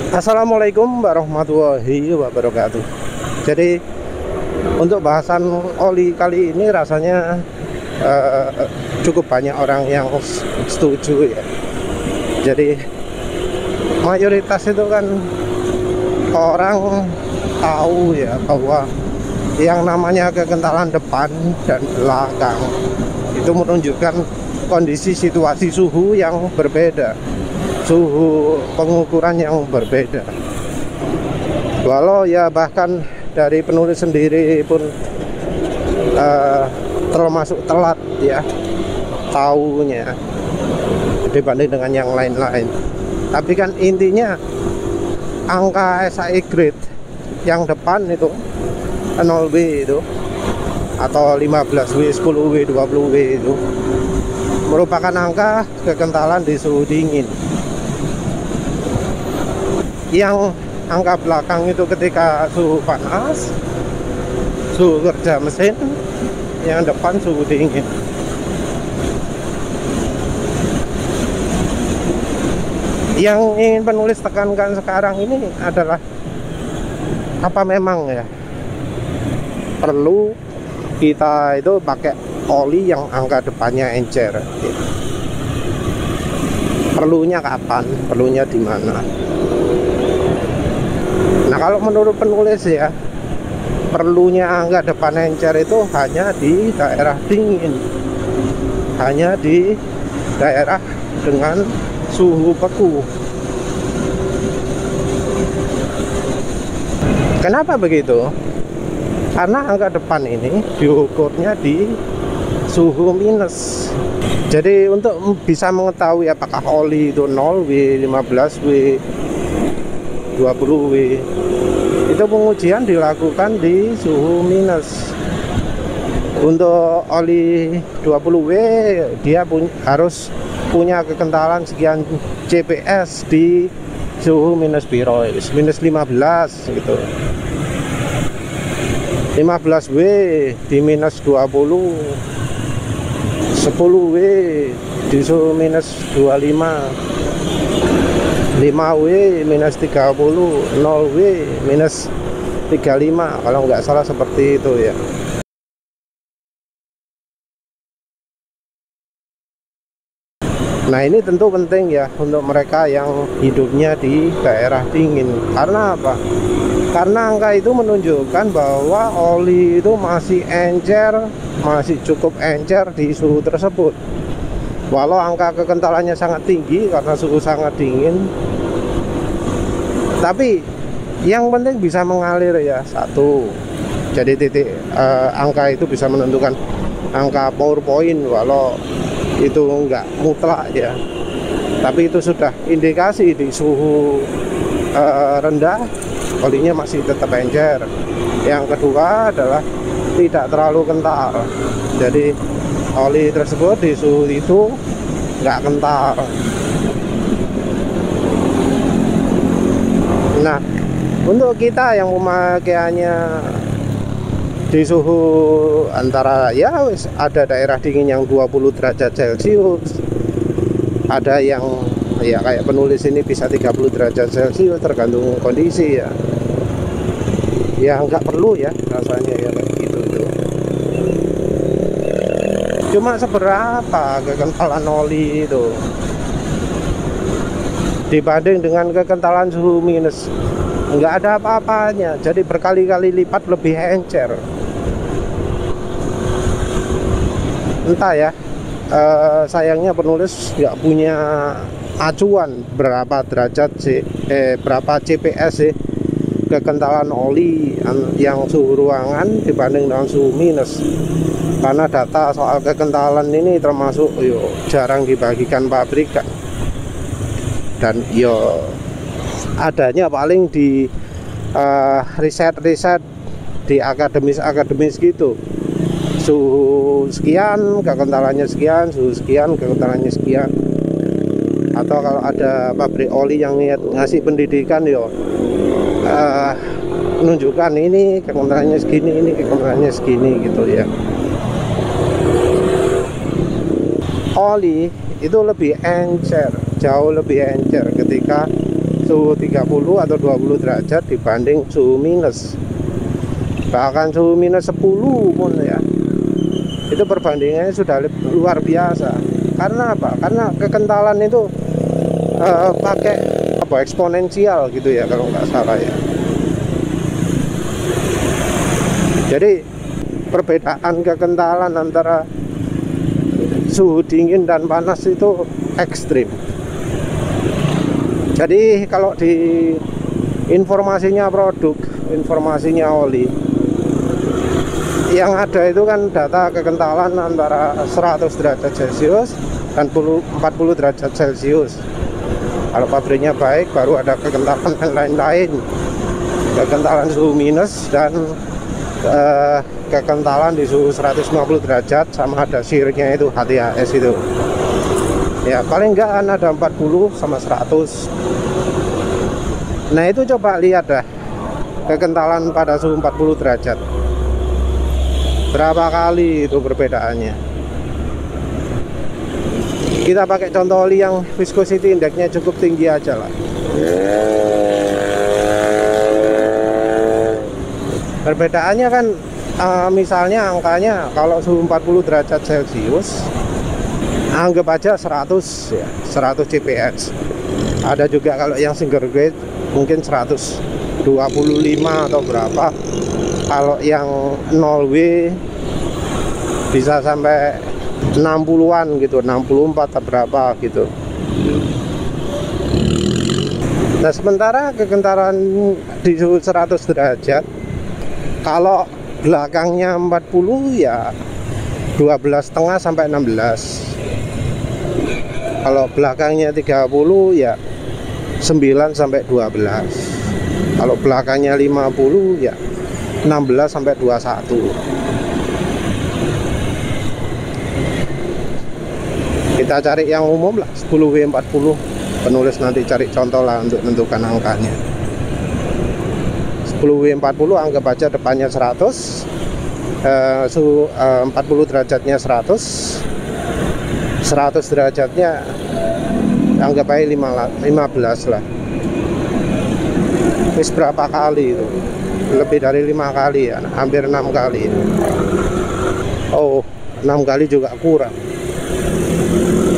Assalamualaikum warahmatullahi wabarakatuh. Jadi untuk bahasan oli kali ini rasanya cukup banyak orang yang setuju ya. Jadi mayoritas itu kan orang tahu ya bahwa yang namanya kekentalan depan dan belakang itu menunjukkan kondisi situasi suhu yang berbeda, suhu pengukuran yang berbeda. Walau ya bahkan dari penulis sendiri pun termasuk telat ya tahunya dibanding dengan yang lain-lain. Tapi kan intinya angka SAE grade yang depan itu 0W itu atau 15W, 10W, 20W itu merupakan angka kekentalan di suhu dingin. Yang angka belakang itu ketika suhu panas, suhu kerja mesin, yang depan suhu dingin. Yang ingin penulis tekankan sekarang ini adalah apa memang ya perlu kita itu pakai oli yang angka depannya encer. Perlunya kapan? Perlunya di mana? Nah, kalau menurut penulis ya, perlunya angka depan encer itu hanya di daerah dingin, hanya di daerah dengan suhu beku. Kenapa begitu? Karena angka depan ini diukurnya di suhu minus. Jadi untuk bisa mengetahui apakah oli itu 0W, 15W, 20W, itu pengujian dilakukan di suhu minus. Untuk oli 20W dia harus punya kekentalan sekian CPS di suhu minus piro, minus 15 gitu. 15W di minus 20, 10W di suhu minus 25, 5W minus 30, 0W minus 35 kalau nggak salah seperti itu ya. Nah, ini tentu penting ya untuk mereka yang hidupnya di daerah dingin. Karena apa? Karena angka itu menunjukkan bahwa oli itu masih encer, masih cukup encer di suhu tersebut. Walau angka kekentalannya sangat tinggi karena suhu sangat dingin, tapi yang penting bisa mengalir ya, satu. Jadi titik angka itu bisa menentukan angka power point, walau itu enggak mutlak ya, tapi itu sudah indikasi di suhu rendah olinya masih tetap encer. Yang kedua adalah tidak terlalu kental, jadi oli tersebut di suhu itu nggak kental. Nah, untuk kita yang pemakaiannya di suhu antara ya ada daerah dingin yang 20 derajat Celcius, ada yang ya kayak penulis ini bisa 30 derajat Celcius, tergantung kondisi ya. Ya nggak perlu ya rasanya ya kayak gitu itu. Cuma seberapa kekentalan oli itu dibanding dengan kekentalan suhu minus? Nggak ada apa-apanya, jadi berkali-kali lipat lebih encer. Entah ya, sayangnya penulis nggak punya acuan berapa derajat sih, berapa CPS sih kekentalan oli yang suhu ruangan dibanding dengan suhu minus. Karena data soal kekentalan ini termasuk jarang dibagikan pabrikan, dan adanya paling di riset-riset di akademis gitu. Suhu sekian kekentalannya sekian, suhu sekian kekentalannya sekian. Atau kalau ada pabrik oli yang niat ngasih pendidikan menunjukkan ini kekentalannya segini, ini kekentalannya segini gitu ya. Oli itu lebih encer, jauh lebih encer ketika suhu 30 atau 20 derajat dibanding suhu minus, bahkan suhu minus 10 pun ya, itu perbandingannya sudah luar biasa. Karena apa? Karena kekentalan itu pakai apa, eksponensial gitu ya kalau nggak salah ya. Jadi perbedaan kekentalan antara suhu dingin dan panas itu ekstrim. Jadi kalau di informasinya produk, informasinya oli, yang ada itu kan data kekentalan antara 100 derajat Celcius dan 40 derajat Celcius. Kalau pabriknya baik baru ada kekentalan yang lain-lain, kekentalan suhu minus dan kekentalan di suhu 150 derajat, sama ada shear-nya itu HTHS itu. Ya paling enggak kan ada 40 sama 100. Nah itu coba lihat dah kekentalan pada suhu 40 derajat, berapa kali itu perbedaannya. Kita pakai contoh oli yang viscosity index-nya cukup tinggi aja lah. Perbedaannya kan misalnya angkanya kalau suhu 40 derajat Celcius anggap aja 100 ya, 100 CPS. Ada juga kalau yang single grade mungkin 125 atau berapa. Kalau yang 0W bisa sampai 60-an gitu, 64 atau berapa gitu. Nah sementara kekentalan di suhu 100 derajat, kalau belakangnya 40 ya 12,5 sampai 16. Kalau belakangnya 30 ya 9 sampai 12. Kalau belakangnya 50 ya 16 sampai 21. Kita cari yang umum lah, 10W40. Penulis nanti cari contoh lah untuk menentukan angkanya. 10W40 anggap aja depannya 100, suhu 40 derajatnya 100 derajatnya anggap aja 15 lah. Terus berapa kali itu? Lebih dari 5 kali ya, hampir 6 kali. Oh 6 kali juga kurang.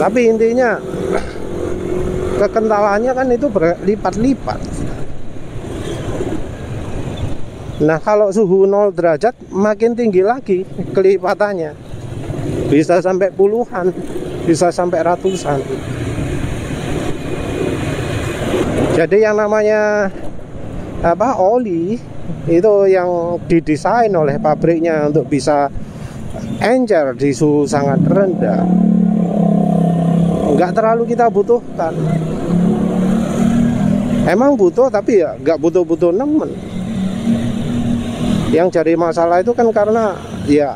Tapi intinya kekentalannya kan itu berlipat-lipat. Nah kalau suhu 0 derajat makin tinggi lagi kelipatannya, bisa sampai puluhan, bisa sampai ratusan. Jadi yang namanya apa, oli itu yang didesain oleh pabriknya untuk bisa encer di suhu sangat rendah, nggak terlalu kita butuhkan. Emang butuh, tapi ya nggak butuh-butuh nemen. Yang jadi masalah itu kan karena ya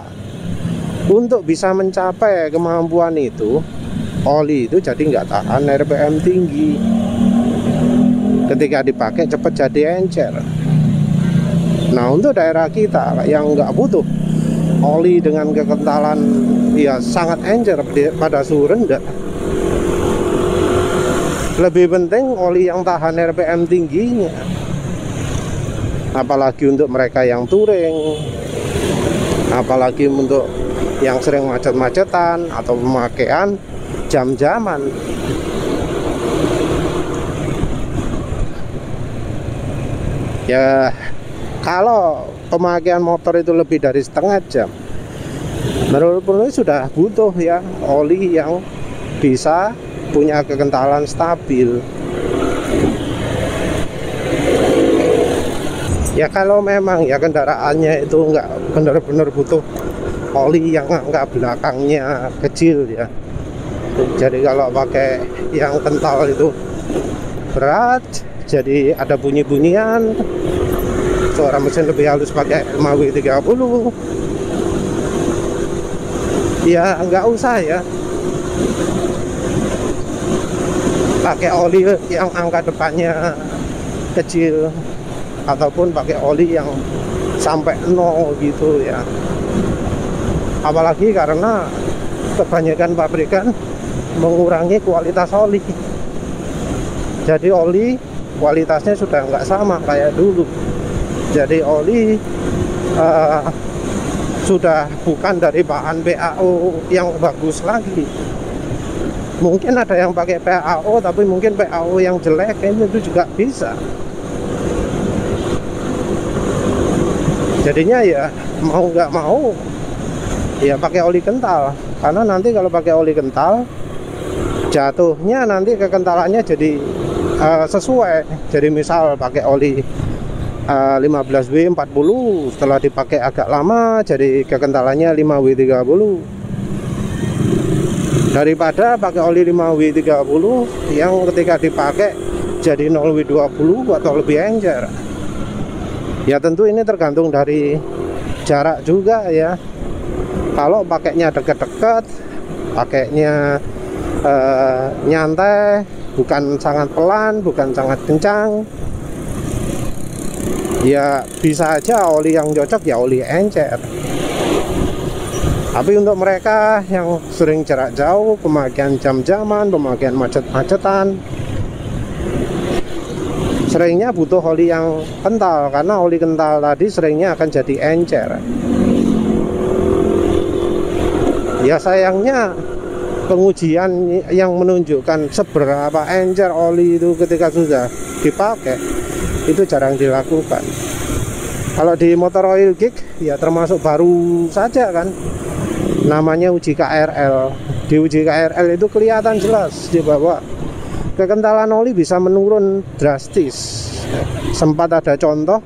untuk bisa mencapai kemampuan itu, oli itu jadi nggak tahan RPM tinggi. Ketika dipakai cepat jadi encer. Nah untuk daerah kita yang nggak butuh oli dengan kekentalan ya sangat encer pada suhu rendah, lebih penting oli yang tahan RPM tingginya. Apalagi untuk mereka yang touring, apalagi untuk yang sering macet-macetan atau pemakaian jam-jaman. Ya kalau pemakaian motor itu lebih dari setengah jam, menurut sudah butuh ya oli yang bisa punya kekentalan stabil. Ya kalau memang ya kendaraannya itu nggak benar-benar butuh oli yang angka belakangnya kecil ya. Jadi kalau pakai yang kental itu berat, jadi ada bunyi-bunyian, suara mesin lebih halus pakai 5W30. Ya nggak usah ya pakai oli yang angka depannya kecil, ataupun pakai oli yang sampai 0 gitu ya. Apalagi karena kebanyakan pabrikan mengurangi kualitas oli. Jadi oli kualitasnya sudah nggak sama kayak dulu. Jadi oli sudah bukan dari bahan PAO yang bagus lagi. Mungkin ada yang pakai PAO, tapi mungkin PAO yang jelek itu juga bisa. Jadinya ya mau nggak mau ya pakai oli kental, karena nanti kalau pakai oli kental jatuhnya nanti kekentalannya jadi sesuai. Jadi misal pakai oli 15W40, setelah dipakai agak lama jadi kekentalannya 5W30, daripada pakai oli 5W30 yang ketika dipakai jadi 0W20 atau lebih encer. Ya tentu ini tergantung dari jarak juga ya. Kalau pakainya dekat-dekat, pakainya nyantai, bukan sangat pelan, bukan sangat kencang, ya bisa aja oli yang cocok ya oli encer. Tapi untuk mereka yang sering jarak jauh, pemakaian jam-jaman, pemakaian macet-macetan, seringnya butuh oli yang kental, karena oli kental tadi seringnya akan jadi encer. Ya sayangnya pengujian yang menunjukkan seberapa encer oli itu ketika sudah dipakai itu jarang dilakukan. Kalau di Motor Oil Geek ya termasuk baru saja kan, namanya uji KRL. Di uji KRL itu kelihatan jelas di bawah kekentalan oli bisa menurun drastis. Sempat ada contoh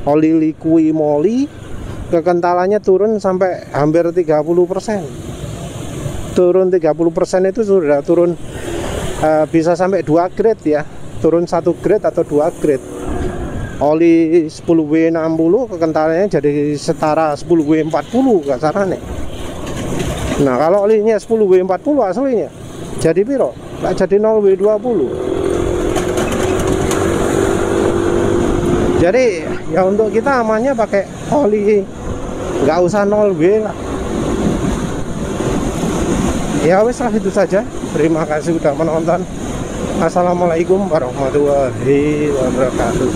oli liqui moly kekentalannya turun sampai hampir 30%. Turun 30% itu sudah turun bisa sampai 2 grade ya. Turun 1 grade atau 2 grade. Oli 10W60 kekentalannya jadi setara 10W40 kasarannya. Nah, kalau olinya 10W40 aslinya jadi piro? Nggak jadi 0W20. Jadi ya untuk kita amannya pakai oli nggak usah 0W lah. Ya wes lah, itu saja. Terima kasih sudah menonton. Assalamualaikum warahmatullahi wabarakatuh.